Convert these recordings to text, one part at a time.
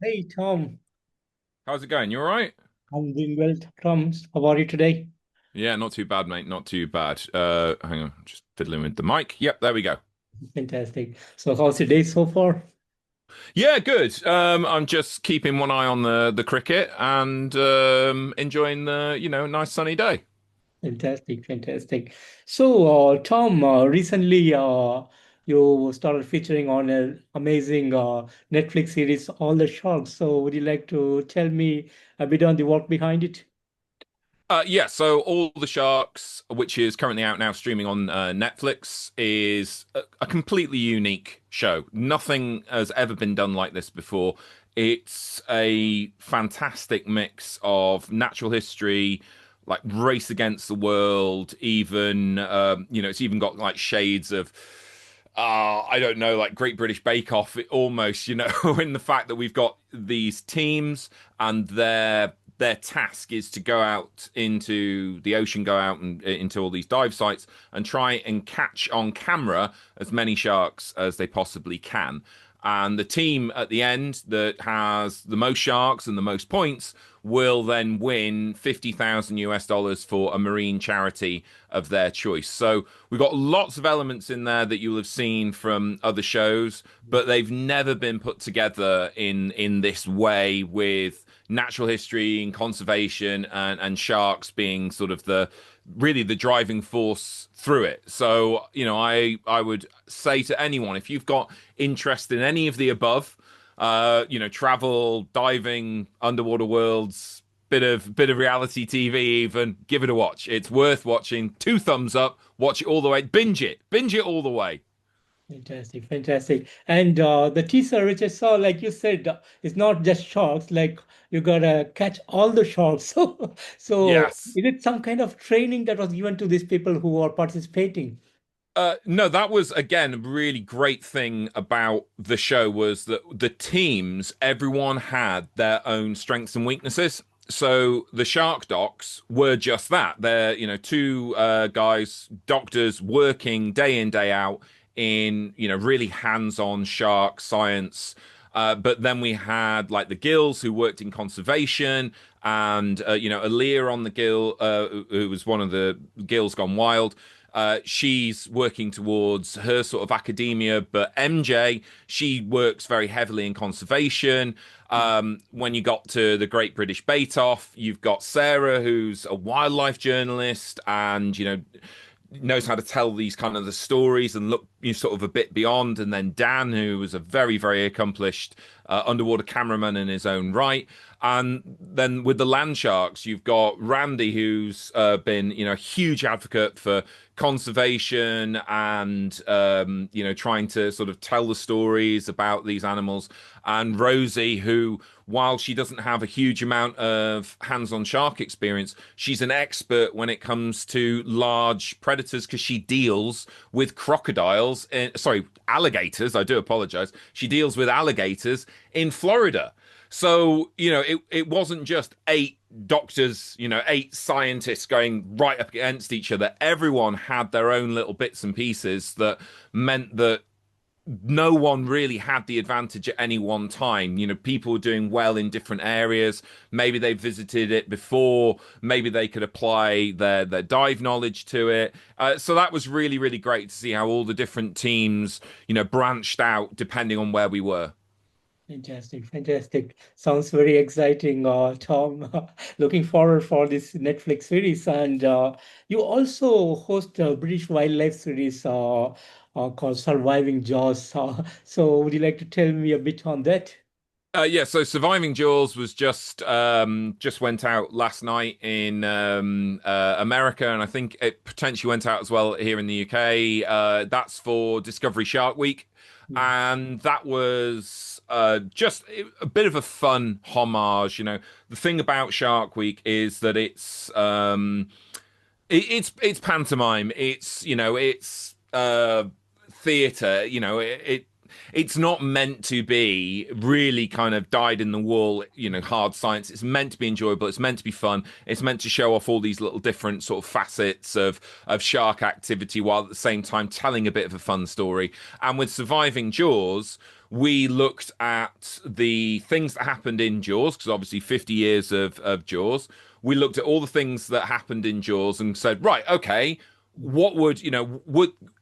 Hey Tom, How's it going? You all right? I'm doing well. Tom, how are you today? Yeah, not too bad, mate. Not too bad. Hang on, just fiddling with the mic. Yep, there we go. Fantastic. So, how's your day so far? Yeah, good. I'm just keeping one eye on the cricket and enjoying the nice sunny day. Fantastic, fantastic. So, Tom, recently you started featuring on an amazing Netflix series, All the Sharks. So, would you like to tell me a bit on the work behind it? Yeah, so All the Sharks, which is currently out now streaming on Netflix, is a completely unique show. Nothing has ever been done like this before. It's a fantastic mix of natural history, like race against the world, even it's even got like shades of I don't know, like Great British Bake Off, almost, in the fact that we've got these teams and their task is to go out into the ocean, go out and into all these dive sites and try and catch on camera as many sharks as they possibly can. And the team at the end that has the most sharks and the most points will then win 50,000 US dollars for a marine charity of their choice. So we've got lots of elements in there that you'll have seen from other shows, but they've never been put together in this way, with natural history and conservation and sharks being sort of the driving force through it. So, I would say to anyone, if you've got interest in any of the above, travel, diving, underwater worlds, bit of reality TV, even give it a watch. It's worth watching. Two thumbs up. Watch it all the way. Binge it all the way. Fantastic, fantastic. And the teaser, which I saw, like you said, it's not just sharks. Like you gotta catch all the sharks. So Yes. is it some kind of training that was given to these people who are participating? No, that was again a really great thing about the show was that the teams, everyone had their own strengths and weaknesses. So the shark docs were just that. They're, two guys, doctors working day in, day out in, really hands-on shark science. But then we had like the gills who worked in conservation, and Aaliyah on the gill, who was one of the gills gone wild. She's working towards her sort of academia, but MJ, she works very heavily in conservation. When you got to the Great British Bake Off, you've got Sarah, who's a wildlife journalist, and knows how to tell these kind of the stories and look sort of a bit beyond. And then Dan, who was a very, very accomplished underwater cameraman in his own right. And then with the land sharks, you've got Randy, who's been, a huge advocate for conservation and, trying to sort of tell the stories about these animals. And Rosie, who, while she doesn't have a huge amount of hands-on shark experience, she's an expert when it comes to large predators because she deals with crocodiles. Sorry, alligators. I do apologize. She deals with alligators in Florida. So, it wasn't just eight doctors, eight scientists going right up against each other. Everyone had their own little bits and pieces that meant that no one really had the advantage at any one time. People were doing well in different areas. Maybe they visited it before. Maybe they could apply their dive knowledge to it. So that was really, really great to see how all the different teams, branched out depending on where we were. Fantastic, fantastic. Sounds very exciting, Tom. Looking forward for this Netflix series. And you also host a British wildlife series called Surviving Jaws. So would you like to tell me a bit on that? Yeah, so Surviving Jaws was just went out last night in America, and I think it potentially went out as well here in the UK. That's for Discovery Shark Week, Hmm. and that was just a bit of a fun homage. The thing about Shark Week is that it's pantomime. It's theater. it's not meant to be really kind of dyed in the wool, hard science. It's meant to be enjoyable. It's meant to be fun. It's meant to show off all these little different sort of facets of shark activity while at the same time telling a bit of a fun story. And with Surviving Jaws, we looked at the things that happened in Jaws, because obviously 50 years of Jaws. We looked at all the things that happened in Jaws and said, right, okay, what would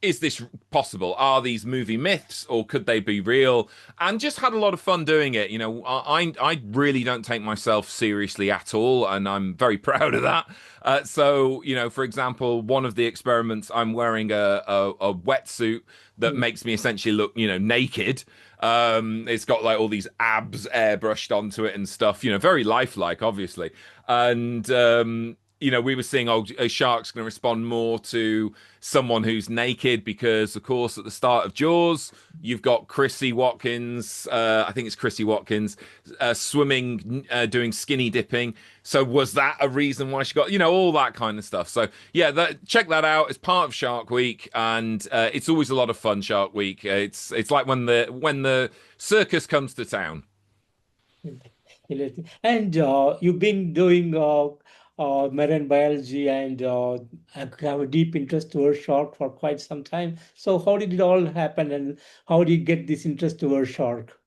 is this possible? Are these movie myths or could they be real? And just had a lot of fun doing it. I really don't take myself seriously at all, and I'm very proud of that. So for example, one of the experiments, I'm wearing a wetsuit that makes me essentially look naked. It's got like all these abs airbrushed onto it and stuff, very lifelike, obviously. And we were seeing, a shark's going to respond more to someone who's naked because, of course, at the start of Jaws, you've got Chrissy Watkins, I think it's Chrissy Watkins, swimming, doing skinny dipping. So was that a reason why she got, all that kind of stuff. So yeah, check that out. It's part of Shark Week, and it's always a lot of fun. Shark Week. It's like when the circus comes to town. And you've been doing marine biology and have a deep interest towards shark for quite some time. So how did it all happen, and how did you get this interest towards shark?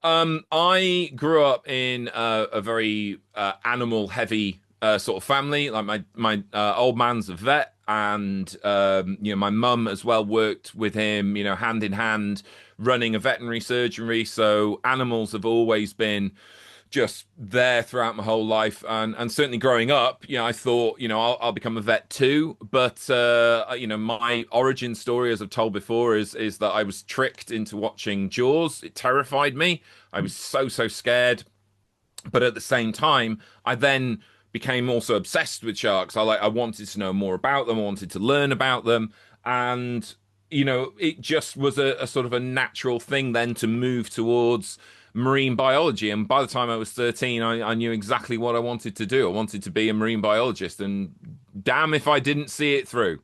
I grew up in a very animal heavy sort of family. Like my old man's a vet, and my mum as well worked with him, hand in hand, running a veterinary surgery. So animals have always been just there throughout my whole life, and certainly growing up, I thought, I'll become a vet too. But my origin story, as I've told before, is that I was tricked into watching Jaws. It terrified me. I was so scared. But at the same time, I then became also obsessed with sharks. I wanted to know more about them. I wanted to learn about them, and it just was a sort of a natural thing then to move towards marine biology. And by the time I was 13, I knew exactly what I wanted to do. I wanted to be a marine biologist, and damn if I didn't see it through.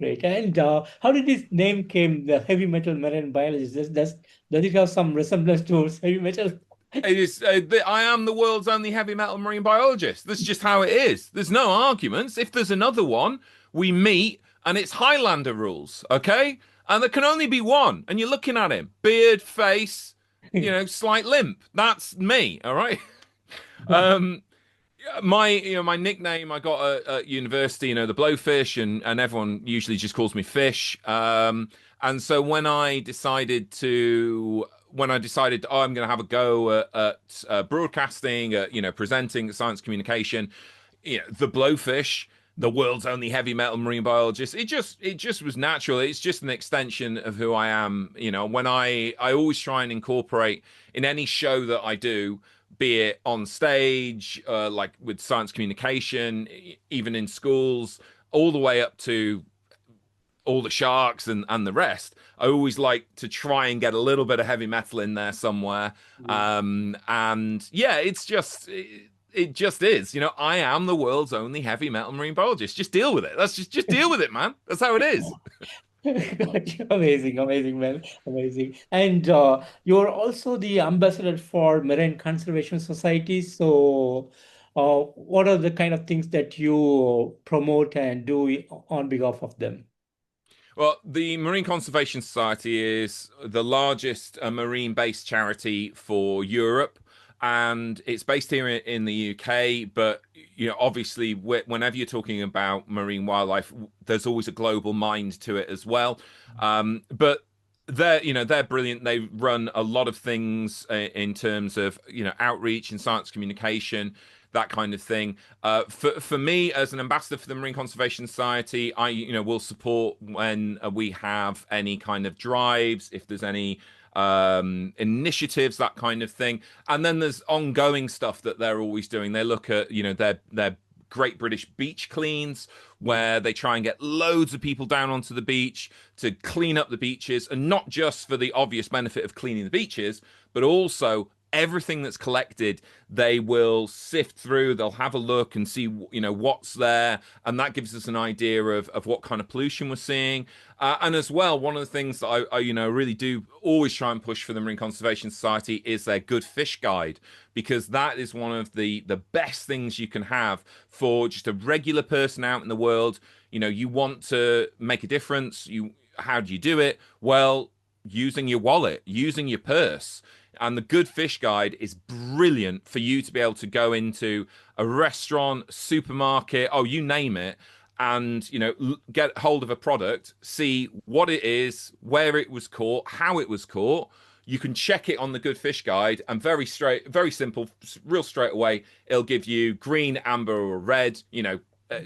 Great. And how did this name came, the heavy metal marine biologist? Does it have some resemblance towards heavy metal? I am the world's only heavy metal marine biologist. That's just how it is. There's no arguments. If there's another one, we meet, and it's Highlander rules, okay? And there can only be one. And you're looking at him, beard, face, slight limp. That's me, all right? Um, my nickname I got at university, the Blowfish, and everyone usually just calls me Fish. And so when I decided, I'm going to have a go at broadcasting, presenting science communication, the Blowfish, the world's only heavy metal marine biologist. It just was natural. It's just an extension of who I am. When I always try and incorporate in any show that I do, be it on stage, like with science communication, even in schools, all the way up to all the sharks and the rest. I always like to try and get a little bit of heavy metal in there somewhere. And yeah, it just is. I am the world's only heavy metal marine biologist. Just deal with it. That's just deal with it, man. That's how it is. Amazing, amazing, man, amazing. And you're also the ambassador for Marine Conservation Society. So, what are the kind of things that you promote and do on behalf of them? Well, the Marine Conservation Society is the largest marine-based charity for Europe, and it's based here in the UK. But obviously, whenever you're talking about marine wildlife, there's always a global mind to it as well. But they're brilliant. They run a lot of things in terms of outreach and science communication, that kind of thing. For me, as an ambassador for the Marine Conservation Society, I will support when we have any kind of drives, if there's any initiatives, that kind of thing. And then there's ongoing stuff that they're always doing. They look at their Great British Beach Cleans, where they try and get loads of people down onto the beach to clean up the beaches, and not just for the obvious benefit of cleaning the beaches, but also everything that's collected, they will sift through, they'll have a look and see, what's there. And that gives us an idea of what kind of pollution we're seeing. And as well, one of the things that really do always try and push for the Marine Conservation Society is their good fish guide, because that is one of the best things you can have for just a regular person out in the world. You want to make a difference. How do you do it? Well, using your wallet, using your purse. And the Good Fish Guide is brilliant for you to be able to go into a restaurant, supermarket, oh, you name it, and get hold of a product, see what it is, where it was caught, how it was caught. You can check it on the Good Fish Guide, and very simple, real straight away, it'll give you green, amber, or red,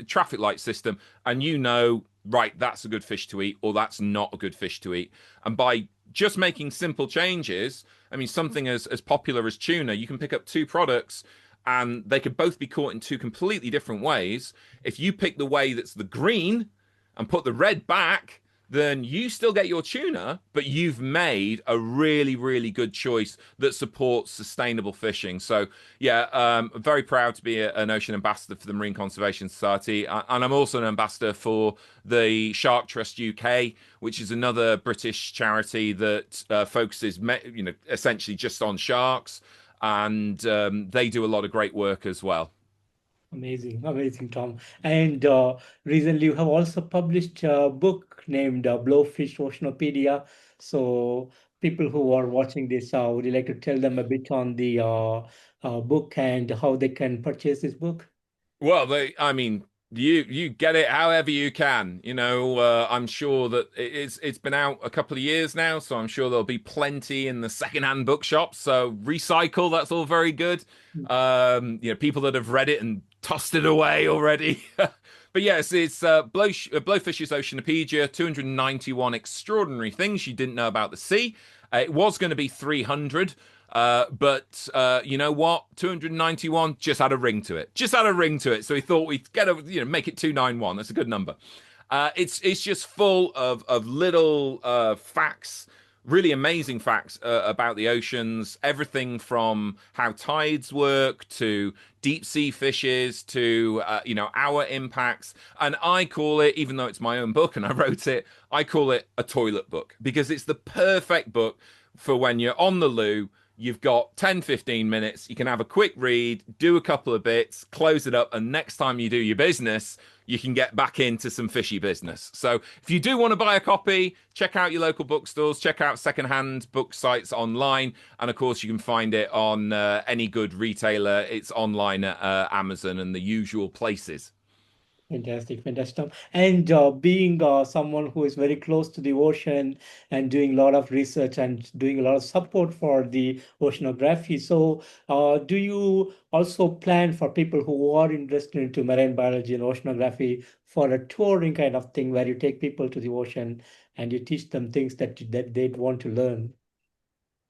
traffic light system, and right, that's a good fish to eat, or that's not a good fish to eat. And by just making simple changes, I mean, something as popular as tuna, you can pick up two products and they could both be caught in two completely different ways. If you pick the way that's the green and put the red back, then you still get your tuna, but you've made a really, really good choice that supports sustainable fishing. So, yeah, very proud to be an ocean ambassador for the Marine Conservation Society. And I'm also an ambassador for the Shark Trust UK, which is another British charity that focuses, essentially just on sharks. And they do a lot of great work as well. Amazing, amazing, Tom. And recently, you have also published a book named Blowfish Oceanopedia. So, people who are watching this, would you like to tell them a bit on the book and how they can purchase this book? Well, I mean, you get it however you can. I'm sure that it's been out a couple of years now, so I'm sure there'll be plenty in the secondhand bookshops. So recycle, that's all very good. People that have read it and tossed it away already. But yes, it's Blowfish's Oceanopedia, 291 extraordinary things you didn't know about the sea. It was going to be 300. But you know what? 291 just had a ring to it. Just had a ring to it. So we thought we'd make it 291. That's a good number. It's just full of little facts, really amazing facts about the oceans. Everything from how tides work to deep sea fishes to our impacts. And I call it, even though it's my own book and I wrote it, I call it a toilet book because it's the perfect book for when you're on the loo. You've got 10, 15 minutes. You can have a quick read, do a couple of bits, close it up. And next time you do your business, you can get back into some fishy business. So if you do want to buy a copy, check out your local bookstores, check out secondhand book sites online. And of course, you can find it on any good retailer. It's online at Amazon and the usual places. Fantastic, fantastic. Tom. And being someone who is very close to the ocean and doing a lot of research and doing a lot of support for the oceanography, so do you also plan for people who are interested into marine biology and oceanography for a touring kind of thing where you take people to the ocean and you teach them things that they'd want to learn?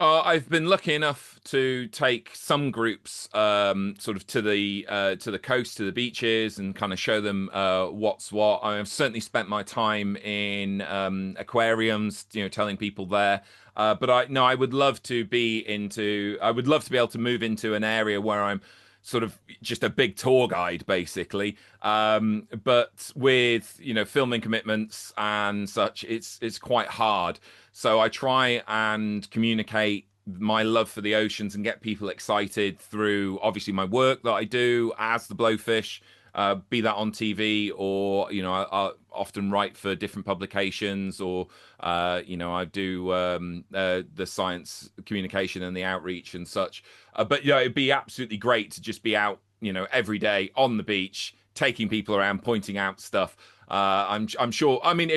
I've been lucky enough to take some groups sort of to the coast, to the beaches, and kind of show them what's what. I've certainly spent my time in aquariums, telling people there. But I would love to I would love to be able to move into an area where I'm sort of just a big tour guide, basically. But with filming commitments and such, it's quite hard. So I try and communicate my love for the oceans and get people excited through obviously my work that I do as the Blowfish, be that on TV or I often write for different publications or I do the science communication and the outreach and such. But it'd be absolutely great to just be out every day on the beach, taking people around, pointing out stuff. I'm sure. I mean,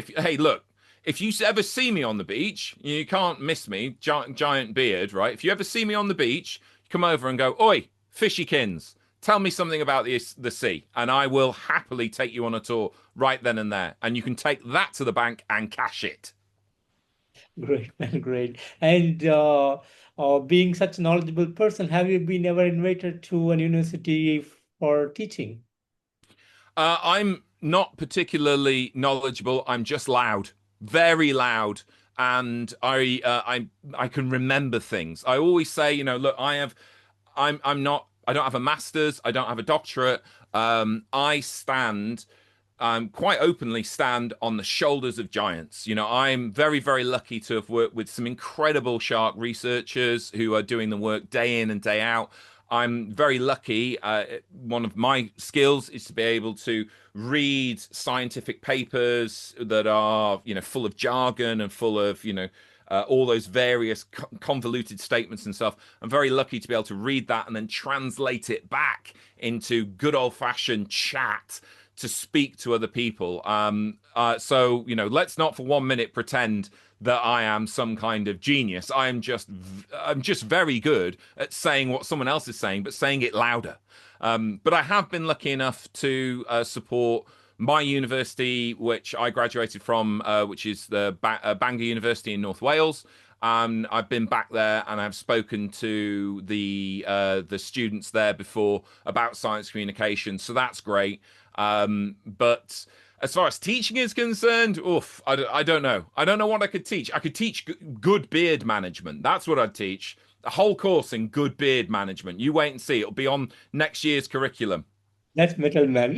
if you ever see me on the beach, you can't miss me, giant beard, right? If you ever see me on the beach, come over and go, "Oi, fishykins, tell me something about the sea," and I will happily take you on a tour right then and there, and you can take that to the bank and cash it. Great, man, great. And being such a knowledgeable person, have you been ever invited to a university for teaching? I'm not particularly knowledgeable. I'm just loud, very loud. and I can remember things. I always say, look, I'm not, I don't have a master's, I don't have a doctorate. I stand quite openly stand on the shoulders of giants. I'm very, very lucky to have worked with some incredible shark researchers who are doing the work day in and day out. I'm very lucky. One of my skills is to be able to read scientific papers that are, full of jargon and full of, all those various convoluted statements and stuff. I'm very lucky to be able to read that and then translate it back into good old fashioned chat to speak to other people. So let's not for 1 minute pretend that I am some kind of genius. I'm just very good at saying what someone else is saying, but saying it louder. But I have been lucky enough to support my university, which I graduated from, which is the Bangor University in North Wales. I've been back there and I've spoken to the students there before about science communication, so that's great. But as far as teaching is concerned, oof, I don't know. I don't know what I could teach. I could teach good beard management. That's what I'd teach. A whole course in good beard management. You wait and see. It'll be on next year's curriculum. That's metal man.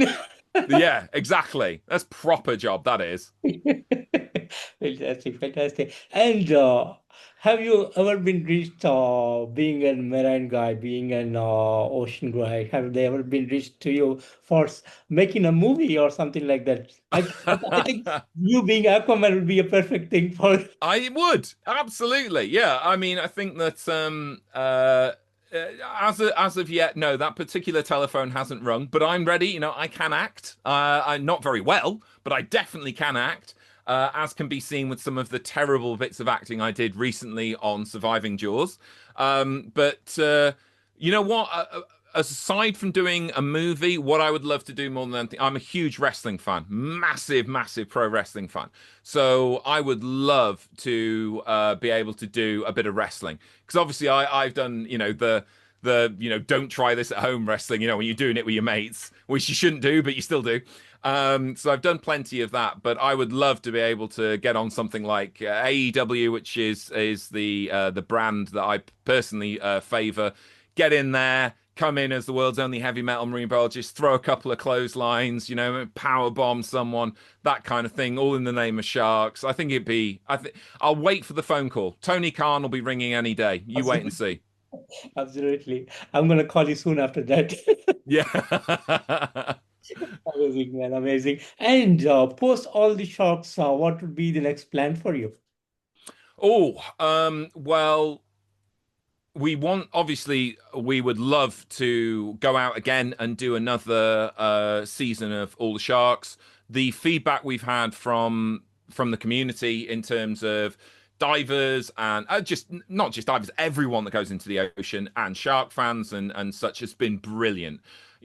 Yeah, exactly. That's proper job, that is. Fantastic, fantastic. And have you ever been reached being a marine guy, being an ocean guy? Have they ever been reached to you for making a movie or something like that? I think you being Aquaman would be a perfect thing for. I would absolutely, yeah. I mean, I think that as of yet, no, that particular telephone hasn't rung. But I'm ready. I can act. I'm not very well, but I definitely can act. As can be seen with some of the terrible bits of acting I did recently on Surviving Jaws. But you know what? Aside from doing a movie, what I would love to do more than anything, I'm a huge wrestling fan, massive, massive pro wrestling fan. So I would love to be able to do a bit of wrestling because obviously I've done the don't try this at home wrestling, when you're doing it with your mates, which you shouldn't do, but you still do. So I've done plenty of that, but I would love to be able to get on something like AEW, which is the brand that I personally favor. Get in there, come in as the world's only heavy metal marine biologist, throw a couple of clotheslines, power bomb someone, that kind of thing, all in the name of sharks. I think I'll wait for the phone call. Tony Khan will be ringing any day. You wait and Absolutely. see. Absolutely. I'm gonna call you soon after that. Yeah. Amazing, man, amazing. And post all the shocks, what would be the next plan for you? Oh, well, obviously we would love to go out again and do another season of All the Sharks. The feedback we've had from the community in terms of divers and just not just divers, everyone that goes into the ocean and shark fans and such has been brilliant.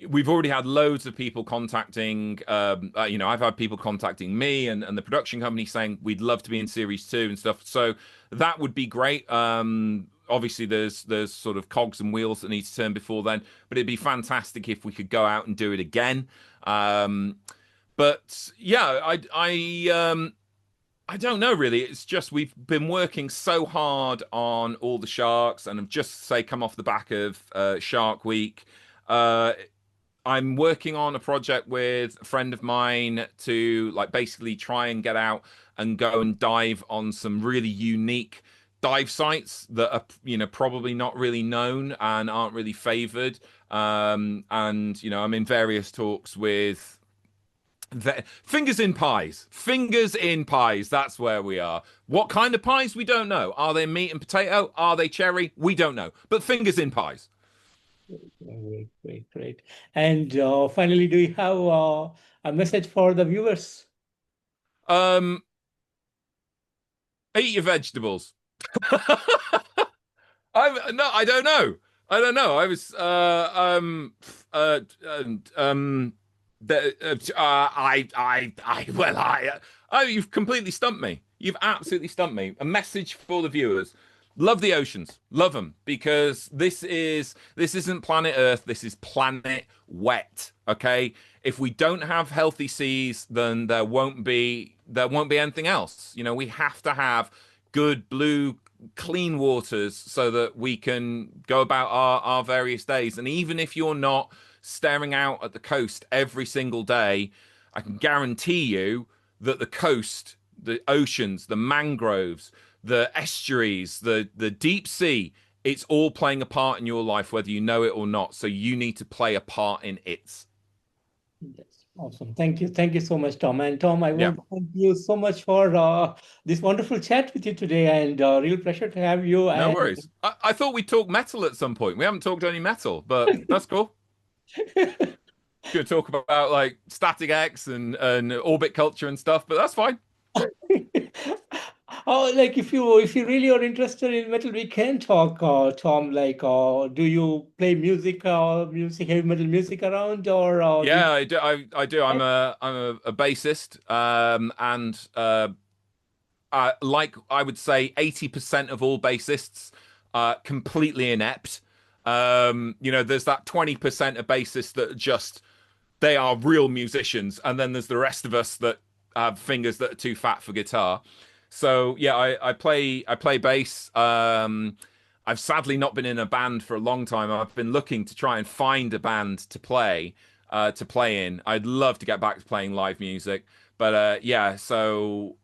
We've already had loads of people contacting, I've had people contacting me and the production company saying we'd love to be in series 2 and stuff. So that would be great. Obviously there's sort of cogs and wheels that need to turn before then, but it'd be fantastic if we could go out and do it again. But yeah, I don't know really. It's just we've been working so hard on all the sharks, and have just say come off the back of Shark Week. I'm working on a project with a friend of mine to like basically try and get out and go and dive on some really unique dive sites that are probably not really known and aren't really favored. And I'm in various talks with fingers in pies, that's where we are. What kind of pies, we don't know. Are they meat and potato, are they cherry, we don't know, but fingers in pies. Great, great, great. And finally, do you have a message for the viewers? um Eat your vegetables. I don't know. I was the well you've completely stumped me. You've absolutely stumped me. A message for the viewers. Love the oceans. Love them because this isn't planet Earth, this is planet wet, okay? If we don't have healthy seas, then there won't be anything else. We have to have good blue clean waters so that we can go about our various days. And even if you're not staring out at the coast every single day, I can guarantee you that the coast, the oceans, the mangroves, the estuaries, the deep sea, it's all playing a part in your life, whether you know it or not. So you need to play a part in it. Yes, awesome. Thank you. Thank you so much, Tom. And Tom, I Yeah, want to thank you so much for this wonderful chat with you today, and real pleasure to have you. no And worries. I thought we'd talk metal at some point. We haven't talked any metal, but that's cool. Going to talk about like static X and orbit culture and stuff, but that's fine. oh, like if you really are interested in metal, we can talk, Tom. Like, do you play music, heavy metal music around, or do you? Yeah, I do. I do. I'm a bassist, and like I would say, 80% of all bassists are completely inept. There's that 20% of bassists that just they are real musicians, and then there's the rest of us that have fingers that are too fat for guitar. So yeah, I play bass. I've sadly not been in a band for a long time. I've been looking to try and find a band to play in. I'd love to get back to playing live music, but yeah. So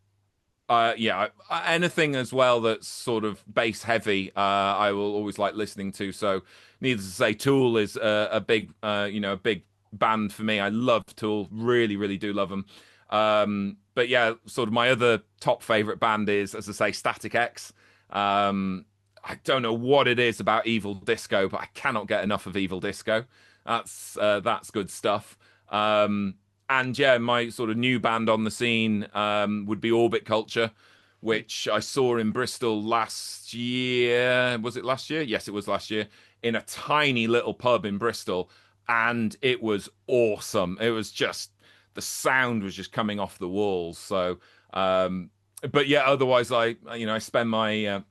yeah, anything as well that's sort of bass heavy, I will always like listening to. So, needless to say, Tool is a big, a big band for me. I love Tool, really, really do love them. But yeah, sort of my other top favorite band is, as I say, Static X. I don't know what it is about Evil Disco, but I cannot get enough of Evil Disco. That's good stuff. And yeah, my sort of new band on the scene would be Orbit Culture, which I saw in Bristol last year. Was it last year? Yes, it was last year in a tiny little pub in Bristol, and it was awesome. It was just the sound was just coming off the walls. So, but yeah, otherwise, I spend my I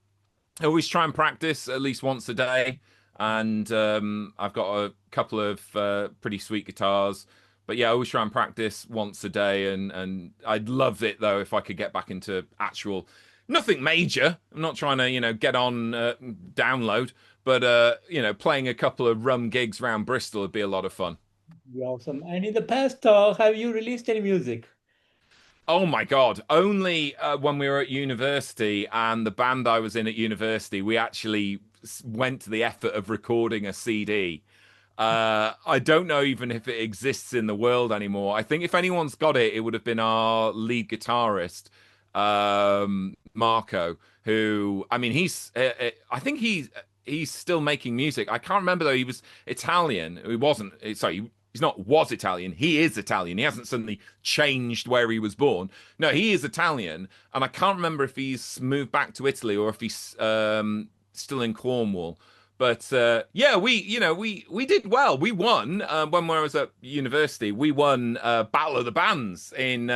always try and practice at least once a day, and I've got a couple of pretty sweet guitars. But yeah, I always try and practice once a day, and I'd love it though if I could get back into actual nothing major. I'm not trying to get on download, but playing a couple of rum gigs around Bristol would be a lot of fun. Yeah, awesome. And in the past, have you released any music? Oh my God. Only when we were at university and the band I was in at university, we actually went to the effort of recording a CD. I don't know even if it exists in the world anymore. I think if anyone's got it, it would have been our lead guitarist, Marco, who, I mean, I think he's still making music. I can't remember though. He was Italian. He wasn't, sorry, he's not was Italian. He is Italian. He hasn't suddenly changed where he was born. No, he is Italian. And I can't remember if he's moved back to Italy or if he's still in Cornwall. But yeah, we did well. We won when I was at university. We won Battle of the Bands in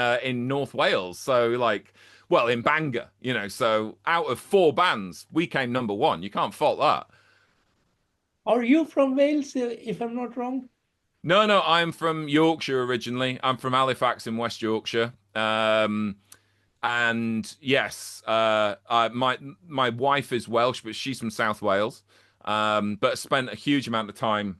North Wales. So like, well, in Bangor, So out of four bands, we came number one. You can't fault that. Are you from Wales, if I'm not wrong? No, no, I'm from Yorkshire originally. I'm from Halifax in West Yorkshire. And yes, my wife is Welsh, but she's from South Wales. But spent a huge amount of time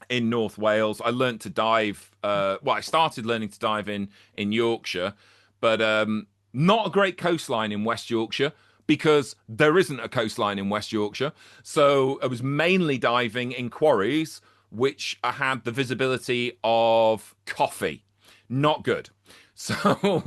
in North Wales. I learned to dive. I started learning to dive in Yorkshire, but not a great coastline in West Yorkshire because there isn't a coastline in West Yorkshire. So I was mainly diving in quarries, which I had the visibility of coffee. Not good. So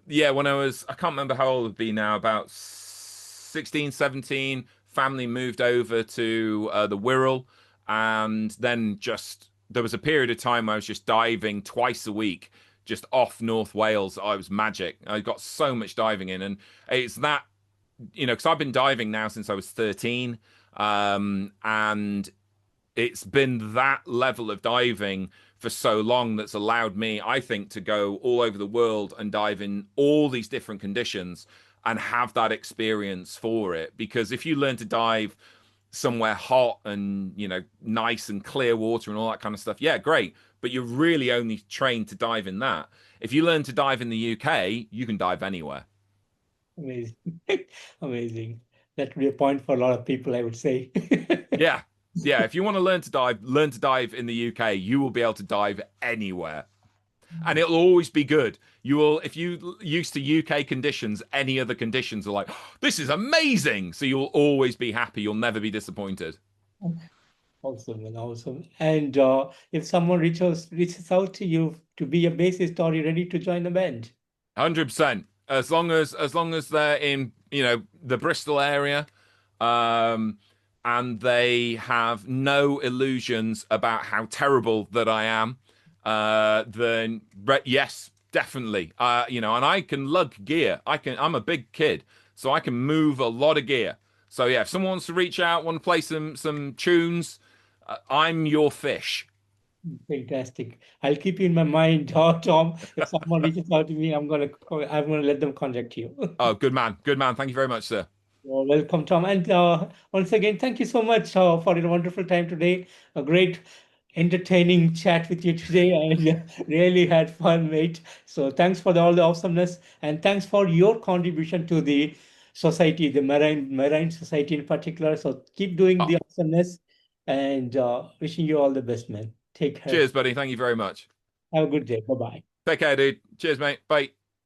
yeah, I can't remember how old I'd be now, about 16, 17. Family moved over to the Wirral, and then just there was a period of time I was just diving twice a week, just off North Wales. I was magic. I got so much diving in, and it's that because I've been diving now since I was 13, and it's been that level of diving for so long that's allowed me, I think, to go all over the world and dive in all these different conditions and have that experience for it. Because if you learn to dive somewhere hot and, nice and clear water and all that kind of stuff, yeah, great. But you're really only trained to dive in that. If you learn to dive in the UK, you can dive anywhere. Amazing. Amazing. That would be a point for a lot of people, I would say. Yeah. Yeah. If you want to learn to dive in the UK, you will be able to dive anywhere. And it'll always be good. You will, if you used to UK conditions, any other conditions are like, "Oh, this is amazing." So you'll always be happy. You'll never be disappointed. Awesome, man, awesome. And if someone reaches out to you to be a bassist, are you ready to join the band? 100%. As long as they're in, the Bristol area, um, and they have no illusions about how terrible that I am, then yes, definitely. And I can lug gear. I'm a big kid, so I can move a lot of gear. So yeah, if someone wants to reach out, want to play some tunes, I'm your fish. Fantastic. I'll keep you in my mind, Tom. If someone reaches out to me, I'm gonna let them contact you. Oh, good man, good man. Thank you very much, sir. You're welcome, Tom. And once again, thank you so much for your wonderful time today. A great, entertaining chat with you today, and really had fun, mate. So thanks for all the awesomeness, and thanks for your contribution to the society, the marine society in particular. So keep doing Oh, the awesomeness, and wishing you all the best, man. Take care. cheers, buddy. Thank you very much. Have a good day. Bye bye. Take care, dude. Cheers, mate. Bye.